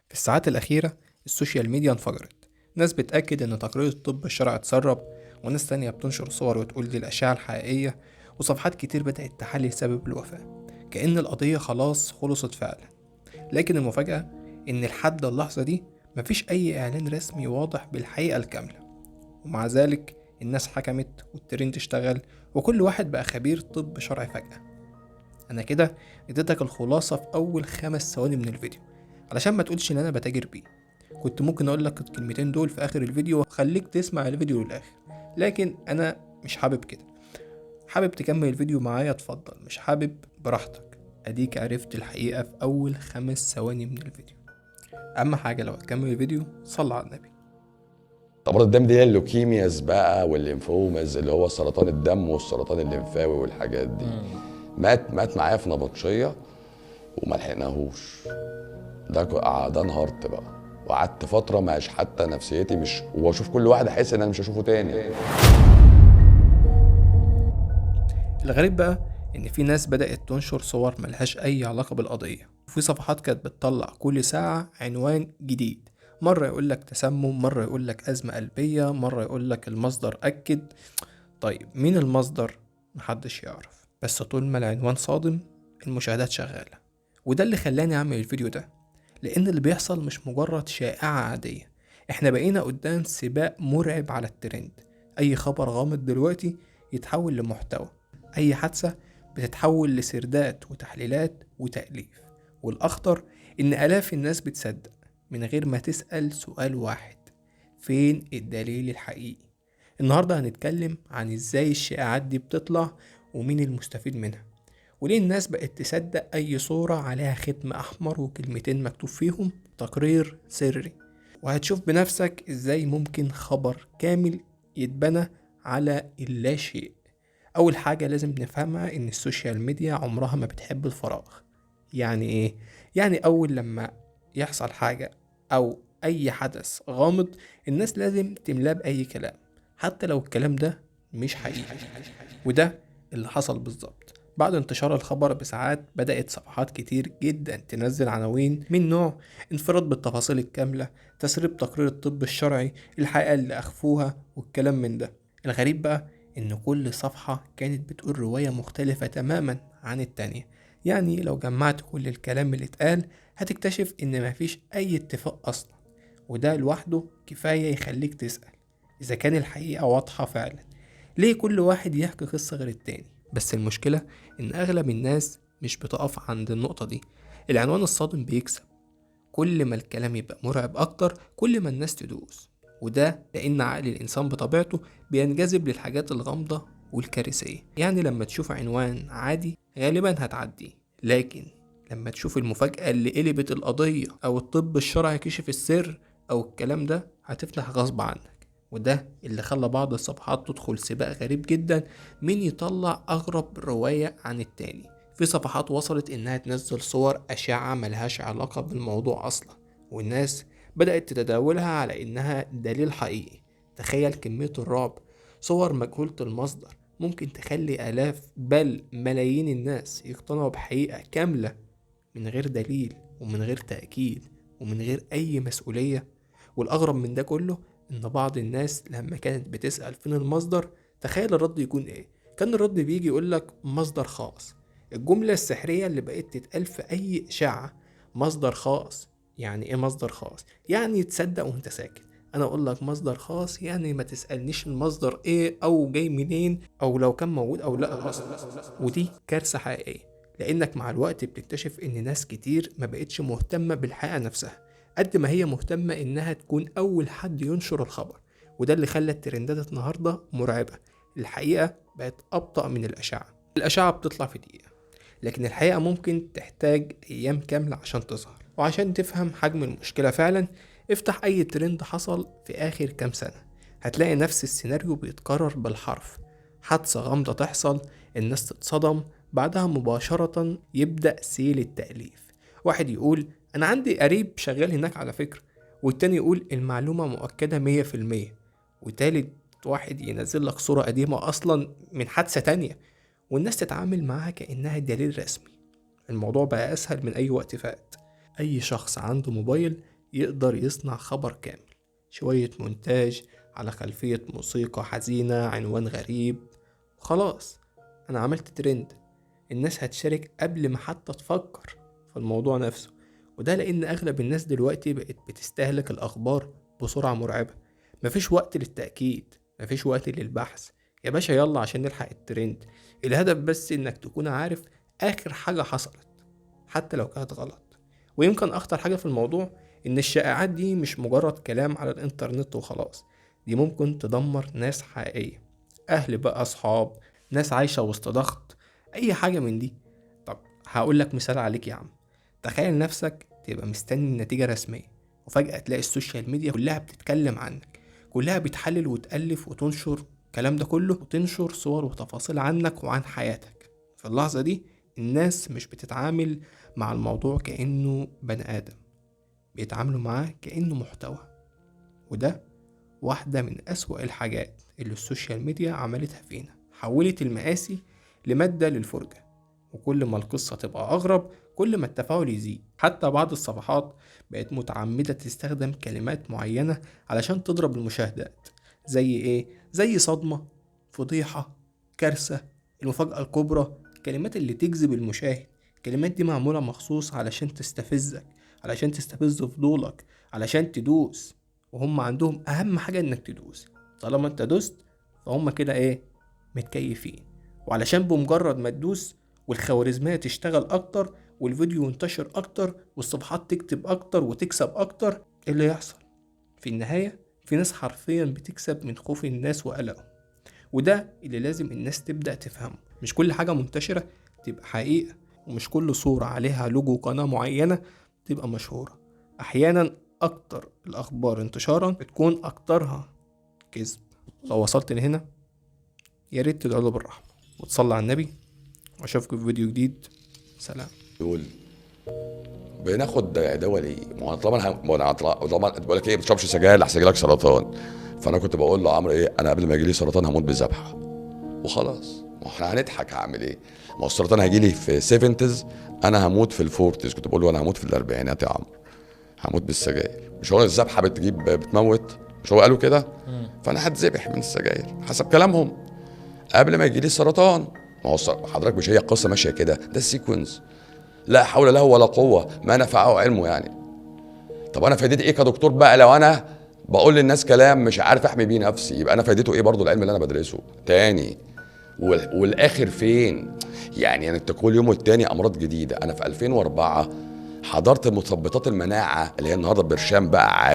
في الساعات الأخيرة السوشيال ميديا انفجرت. ناس بتأكد إن تقرير الطب الشرعي اتسرب، وناس تانية بتنشر صور وتقول دي الأشعة الحقيقية، وصفحات كتير بدأت تحلل سبب الوفاة كأن القضية خلاص خلصت فعلا. لكن المفاجأة إن لحد اللحظة دي مفيش أي إعلان رسمي واضح بالحقيقة الكاملة، ومع ذلك الناس حكمت والترند اشتغل وكل واحد بقى خبير طب شرعي فجأة. أنا كده اديتك الخلاصة في أول 5 ثواني من الفيديو علشان ما تقولش إن أنا بتاجر بيه. كنت ممكن اقول لك الكلمتين دول في اخر الفيديو وخليك تسمع الفيديو للاخر، لكن انا مش حابب كده. حابب تكمل الفيديو معايا اتفضل، مش حابب براحتك. اديك عرفت الحقيقة في اول 5 ثواني من الفيديو. اهم حاجة لو هتكمل الفيديو صل على النبي. امراض الدم دي هي اللوكيمياز بقى والليمفوماز اللي هو سرطان الدم والسرطان الليمفاوي والحاجات دي. مات معايا في نبطشيه وما لحقناهوش. ده انهارت بقى وقعدت فتره مش حتى نفسيتي مش واشوف كل واحد احس ان انا مش هشوفه تاني. الغريب بقى ان في ناس بدأت تنشر صور ملهاش اي علاقة بالقضية، وفي صفحات كانت بتطلع كل ساعة عنوان جديد. مرة يقولك تسمم، مرة يقولك أزمة قلبية، مرة يقولك المصدر أكد. طيب مين المصدر؟ محدش يعرف، بس طول ما العنوان صادم المشاهدات شغالة. وده اللي خلاني أعمل الفيديو ده، لأن اللي بيحصل مش مجرد شائعة عادية، احنا بقينا قدام سباق مرعب على الترند. أي خبر غامض دلوقتي يتحول لمحتوى، أي حادثة بتتحول لسردات وتحليلات وتأليف. والأخطر إن آلاف الناس بتصدق من غير ما تسأل سؤال واحد: فين الدليل الحقيقي؟ النهاردة هنتكلم عن ازاي الشائعات دي بتطلع، ومين المستفيد منها، وليه الناس بقت تصدق اي صورة عليها ختم احمر وكلمتين مكتوب فيهم تقرير سري. وهتشوف بنفسك ازاي ممكن خبر كامل يتبنى على اللا شيء. اول حاجة لازم نفهمها ان السوشيال ميديا عمرها ما بتحب الفراغ. يعني ايه؟ يعني اول لما يحصل حاجة او اي حدث غامض، الناس لازم تملاه باي كلام حتى لو الكلام ده مش حقيقي. وده اللي حصل بالظبط. بعد انتشار الخبر بساعات بدأت صفحات كتير جدا تنزل عناوين من نوع: انفراد بالتفاصيل الكاملة، تسريب تقرير الطب الشرعي، الحقيقة اللي أخفوها، والكلام من ده. الغريب بقى إن كل صفحة كانت بتقول رواية مختلفة تماما عن التانية. يعني لو جمعت كل الكلام اللي اتقال هتكتشف إن مفيش أي اتفاق أصلا. وده لوحده كفاية يخليك تسأل إذا كان الحقيقة واضحة فعلا، ليه كل واحد يحكي قصة غير التاني؟ بس المشكلة إن أغلب الناس مش بتقف عند النقطة دي. العنوان الصادم بيكسب. كل ما الكلام يبقى مرعب أكتر كل ما الناس تدوس، وده لأن عقل الإنسان بطبيعته بينجذب للحاجات الغامضة والكارثية. يعني لما تشوف عنوان عادي غالبا هتعديه، لكن لما تشوف المفاجأة اللي قلبت القضية، أو الطب الشرعي كشف السر، أو الكلام ده، هتفتح غصب عنك. وده اللي خلى بعض الصفحات تدخل سباق غريب جدا: مين يطلع أغرب رواية عن التاني. في صفحات وصلت إنها تنزل صور أشعة ملهاش علاقة بالموضوع أصلا، والناس بدأت تتداولها على إنها دليل حقيقي. تخيل كمية الرعب! صور مجهولة المصدر ممكن تخلي آلاف بل ملايين الناس يقتنعوا بحقيقة كاملة من غير دليل ومن غير تأكيد ومن غير أي مسؤولية. والأغرب من ده كله إن بعض الناس لما كانت بتسأل فين المصدر، تخيل الرد يكون إيه؟ كان الرد بيجي يقولك مصدر خاص. الجملة السحرية اللي بقت تتقال في أي إشاعة: مصدر خاص. يعني إيه مصدر خاص؟ يعني تصدق وأنت ساكت. أنا أقول لك مصدر خاص يعني ما تسألنيش المصدر إيه أو جاي منين أو لو كان موجود أو لأ أصلا. ودي كارثة حقيقية، لأنك مع الوقت بتكتشف إن ناس كتير ما بقتش مهتمة بالحقيقة نفسها قد ما هي مهتمة إنها تكون أول حد ينشر الخبر. وده اللي خلى الترندات النهاردة مرعبة. الحقيقة بقت أبطأ من الأشعة. الأشعة بتطلع في دقيقة، لكن الحقيقة ممكن تحتاج أيام كاملة عشان تظهر. وعشان تفهم حجم المشكلة فعلا، افتح أي ترند حصل في آخر كام سنة، هتلاقي نفس السيناريو بيتكرر بالحرف. حادثة غامضة تحصل، الناس تتصدم، بعدها مباشرة يبدأ سيل التأليف. واحد يقول أنا عندي قريب شغال هناك على فكرة، والتاني يقول المعلومة مؤكدة 100%، وتالت واحد ينزل لك صورة قديمة أصلا من حادثة تانية، والناس تتعامل معاها كأنها دليل رسمي. الموضوع بقى أسهل من أي وقت فات. أي شخص عنده موبايل يقدر يصنع خبر كامل، شوية مونتاج على خلفية موسيقى حزينة، عنوان غريب، وخلاص أنا عملت ترند. الناس هتشارك قبل ما حتى تفكر في الموضوع نفسه. وده لأن أغلب الناس دلوقتي بقت بتستهلك الأخبار بسرعة مرعبة. مفيش وقت للتأكيد، مفيش وقت للبحث، يا باشا يلا عشان نلحق الترند. الهدف بس إنك تكون عارف آخر حاجة حصلت حتى لو كانت غلط. ويمكن أخطر حاجة في الموضوع إن الشائعات دي مش مجرد كلام على الإنترنت وخلاص، دي ممكن تدمر ناس حقيقية، أهل بقى، أصحاب، ناس عايشة وسط ضغط، أي حاجة من دي. طب هقول لك مثال عليك يا عم. تخيل نفسك تبقى مستني النتيجة رسمية، وفجأة تلاقي السوشيال ميديا كلها بتتكلم عنك، كلها بتحلل وتألف وتنشر الكلام ده كله، وتنشر صور وتفاصيل عنك وعن حياتك. في اللحظة دي الناس مش بتتعامل مع الموضوع كأنه بني آدم، بيتعاملوا معاه كأنه محتوى. وده واحدة من أسوأ الحاجات اللي السوشيال ميديا عملتها فينا، حولت المقاسي لمادة للفرجة. وكل ما القصة تبقى أغرب كل ما التفاعل يزيد. حتى بعض الصفحات بقت متعمدة تستخدم كلمات معينة علشان تضرب المشاهدات. زي إيه؟ زي صدمة، فضيحة، كارثة، المفاجأة الكبرى، الكلمات اللي تجذب المشاهد. الكلمات دي معمولة مخصوص علشان تستفزك، علشان تستفز فضولك، علشان تدوس. وهم عندهم أهم حاجة إنك تدوس. طالما أنت دوست فهم كده إيه؟ متكيفين. وعلشان بمجرد ما تدوس والخوارزمية تشتغل أكتر والفيديو ينتشر أكتر والصفحات تكتب أكتر وتكسب أكتر، إيه اللي يحصل؟ في النهاية في ناس حرفيا بتكسب من خوف الناس وقلقهم. وده اللي لازم الناس تبدأ تفهمه. مش كل حاجة منتشرة تبقى حقيقة، ومش كل صورة عليها لوجو قناة معينة تبقى مشهورة. أحيانا أكتر الأخبار انتشارا بتكون أكترها كذب. لو وصلت لهنا يا ريت تدعوا له بالرحمة وتصلي على النبي، واشوفكم في فيديو جديد. سلام. يقول بناخد دواء ليه؟ ما هو طالما ما انا طالما بقول لك ايه، ما تشربش سجاير لحسن يجيلك سرطان. فانا كنت بقول له عمرو ايه، انا قبل ما يجيلي سرطان هموت بذبحه وخلاص. ما احنا هنضحك، هعمل ايه؟ ما هو السرطان هيجيلي في 70s، انا هموت في الفورتيز. كنت بقول له انا هموت في الاربعينات يا عمرو، هموت بالسجاير. مش هو الذبحه بتموت؟ مش هو قالوا كده؟ فانا هتذبح من السجاير حسب كلامهم قبل ما يجيلي السرطان. ما هو حضرتك مش هي القصه ماشيه كده؟ ده السيكونس. لا حول له ولا قوه ما نفعه علمه يعني. طب انا فايدتي ايه كدكتور بقى لو انا بقول للناس كلام مش عارف احمي بيه نفسي؟ يبقى انا فايدته ايه برضو العلم اللي انا بدرسه تاني؟ والاخر فين؟ يعني انت كل يوم والتاني امراض جديده. انا في 2004 حضرت مثبطات المناعه اللي هي النهارده برشام بقى